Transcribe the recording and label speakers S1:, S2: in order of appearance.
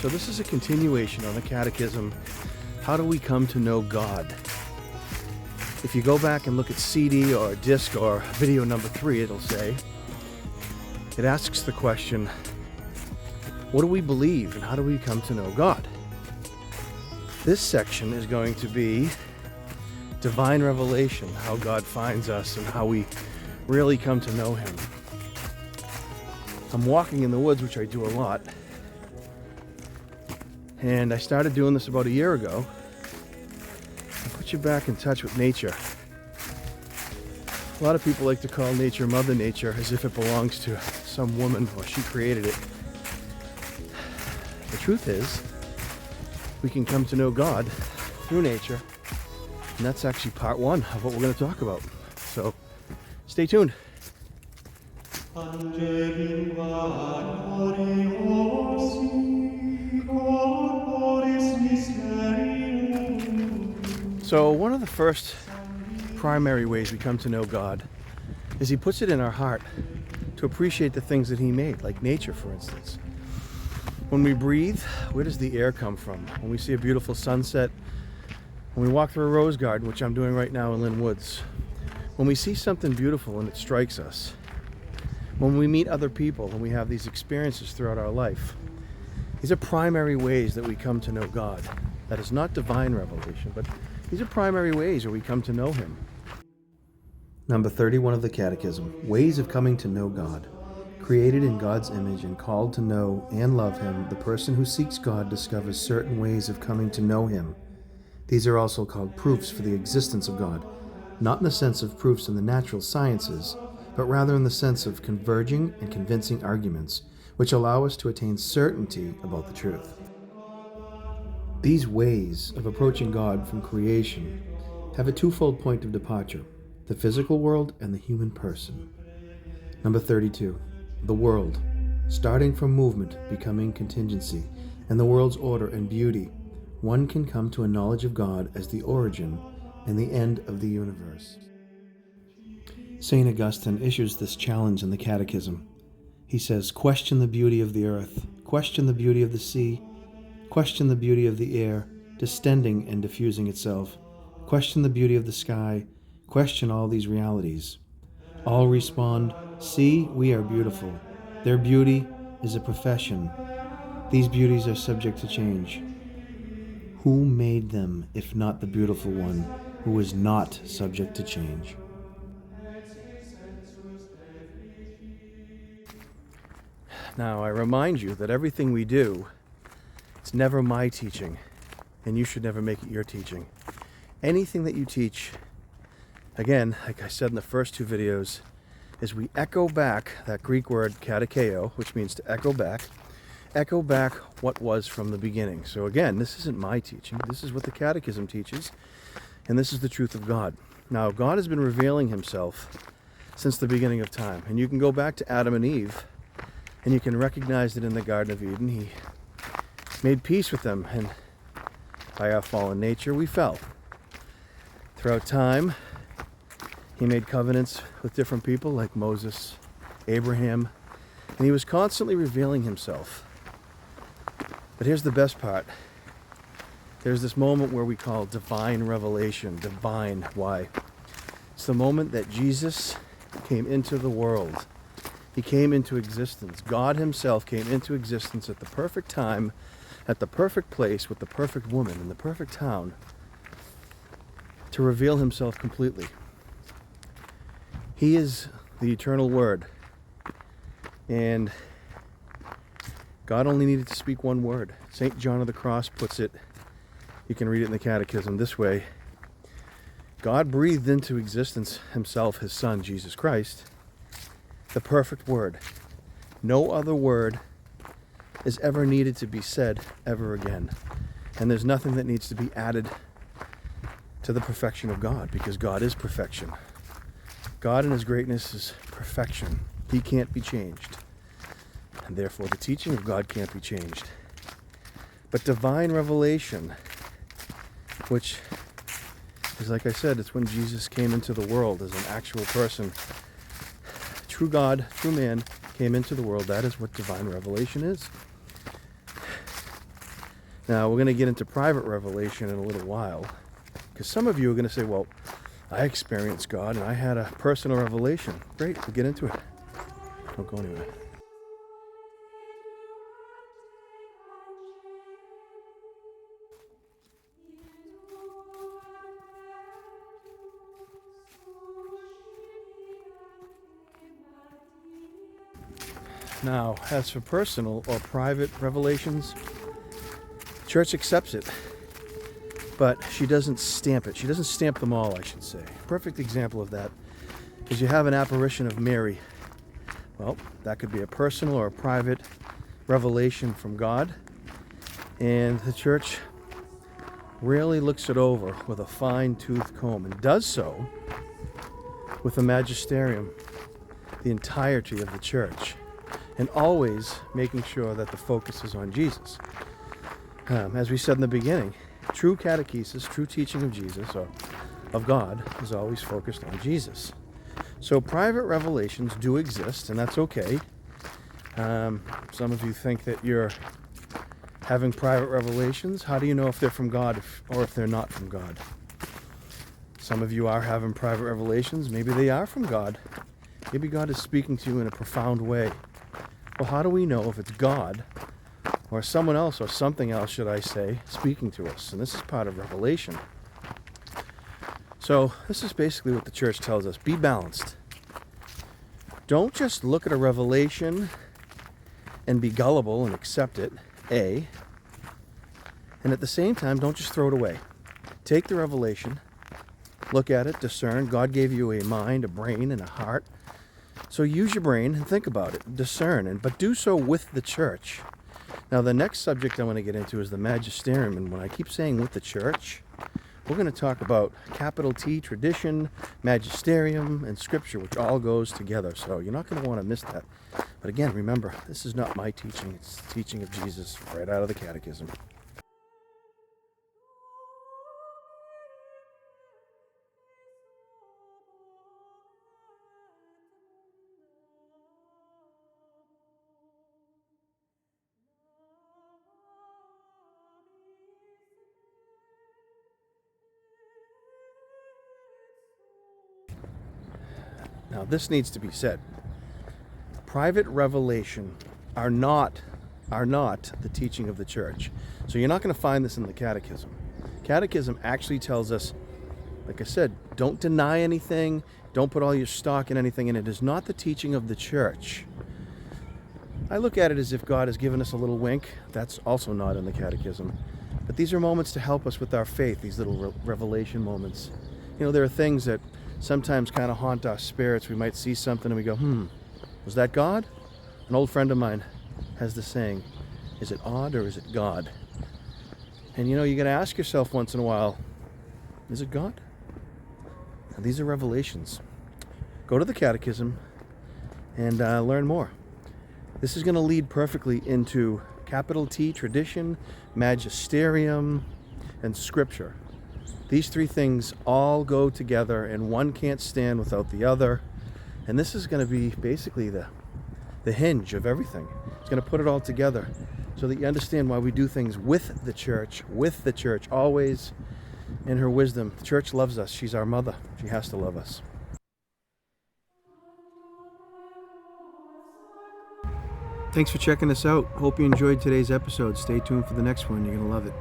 S1: So this is a continuation on the Catechism. How do we come to know God? If you go back and look at CD or disc or video number 3, it'll say, it asks the question, what do we believe and how do we come to know God? This section is going to be divine revelation, how God finds us and how we really come to know Him. I'm walking in the woods, which I do a lot, and I started doing this about a year ago. I put you back in touch with nature. A lot of people like to call nature Mother Nature as if it belongs to some woman or she created it. The truth is, we can come to know God through nature, and that's actually part 1 of what we're going to talk about. So, stay tuned. So one of the first primary ways we come to know God is He puts it in our heart to appreciate the things that He made, like nature, for instance. When we breathe, where does the air come from? When we see a beautiful sunset, when we walk through a rose garden, which I'm doing right now in Lynn Woods, when we see something beautiful and it strikes us, when we meet other people and we have these experiences throughout our life, these are primary ways that we come to know God. That is not divine revelation, but these are primary ways where we come to know Him. Number 31 of the Catechism, ways of coming to know God. Created in God's image and called to know and love Him, the person who seeks God discovers certain ways of coming to know Him. These are also called proofs for the existence of God, not in the sense of proofs in the natural sciences, but rather in the sense of converging and convincing arguments, which allow us to attain certainty about the truth. These ways of approaching God from creation have a twofold point of departure, the physical world and the human person. Number 32. The world, starting from movement, becoming contingency, and the world's order and beauty, one can come to a knowledge of God as the origin and the end of the universe. St. Augustine issues this challenge in the Catechism. He says, question the beauty of the earth, question the beauty of the sea, question the beauty of the air, distending and diffusing itself, question the beauty of the sky, question all these realities. All respond, see, we are beautiful. Their beauty is a profession. These beauties are subject to change. Who made them, if not the beautiful one, who is not subject to change? Now, I remind you that everything we do, it's never my teaching, and you should never make it your teaching. Anything that you teach, again, like I said in the first 2 videos, is we echo back that Greek word katecheo, which means to echo back what was from the beginning. So again, this isn't my teaching. This is what the Catechism teaches, and this is the truth of God. Now, God has been revealing Himself since the beginning of time, and you can go back to Adam and Eve, and you can recognize that in the Garden of Eden, He made peace with them, and by our fallen nature, we fell. Throughout time, He made covenants with different people like Moses, Abraham, and He was constantly revealing Himself. But here's the best part. There's this moment where we call divine revelation. Divine, why? It's the moment that Jesus came into the world. He came into existence. God Himself came into existence at the perfect time, at the perfect place, with the perfect woman in the perfect town, to reveal Himself completely. He is the eternal Word, and God only needed to speak one word. St. John of the Cross puts it, you can read it in the Catechism this way: God breathed into existence Himself, His Son, Jesus Christ, the perfect Word. No other word is ever needed to be said ever again. And there's nothing that needs to be added to the perfection of God, because God is perfection. God in His greatness is perfection. He can't be changed. And therefore the teaching of God can't be changed. But divine revelation, which is, like I said, it's when Jesus came into the world as an actual person. True God, true man, came into the world. That is what divine revelation is. Now, we're going to get into private revelation in a little while, because some of you are going to say, well, I experienced God and I had a personal revelation. Great, we'll get into it. Don't go anywhere. Now, as for personal or private revelations, the church accepts it, but she doesn't stamp it. She doesn't stamp them all, I should say. Perfect example of that is you have an apparition of Mary. Well, that could be a personal or a private revelation from God, and the church rarely looks it over with a fine-tooth comb, and does so with the magisterium, the entirety of the church, and always making sure that the focus is on Jesus. As we said in the beginning, true catechesis, true teaching of Jesus, or of God, is always focused on Jesus. So private revelations do exist, and that's okay. Some of you think that you're having private revelations. How do you know if they're from God or if they're not from God? Some of you are having private revelations. Maybe they are from God. Maybe God is speaking to you in a profound way. Well, how do we know if it's God or someone else, or something else, should I say, speaking to us? And this is part of revelation. So this is basically what the church tells us. Be balanced. Don't just look at a revelation and be gullible and accept it, A. And at the same time, don't just throw it away. Take the revelation, look at it, discern. God gave you a mind, a brain, and a heart. So use your brain and think about it, discern, but do so with the church. Now, the next subject I want to get into is the magisterium, and when I keep saying with the church, we're going to talk about capital T, tradition, magisterium, and scripture, which all goes together. So you're not going to want to miss that. But again, remember, this is not my teaching. It's the teaching of Jesus right out of the Catechism. Now, this needs to be said. Private revelation are not the teaching of the church. So you're not going to find this in the Catechism. Catechism actually tells us, like I said, don't deny anything, don't put all your stock in anything, and it is not the teaching of the church. I look at it as if God has given us a little wink. That's also not in the Catechism. But these are moments to help us with our faith, these little revelation moments. You know, there are things that sometimes kind of haunt our spirits. We might see something and we go, was that God? An old friend of mine has this saying, is it odd or is it God? And you know, you got to ask yourself once in a while, is it God? And these are revelations. Go to the Catechism and learn more. This is going to lead perfectly into capital T, tradition, magisterium, and scripture. These three things all go together, and one can't stand without the other. And this is going to be basically the hinge of everything. It's going to put it all together so that you understand why we do things with the church, always in her wisdom. The church loves us. She's our mother. She has to love us. Thanks for checking us out. Hope you enjoyed today's episode. Stay tuned for the next one. You're going to love it.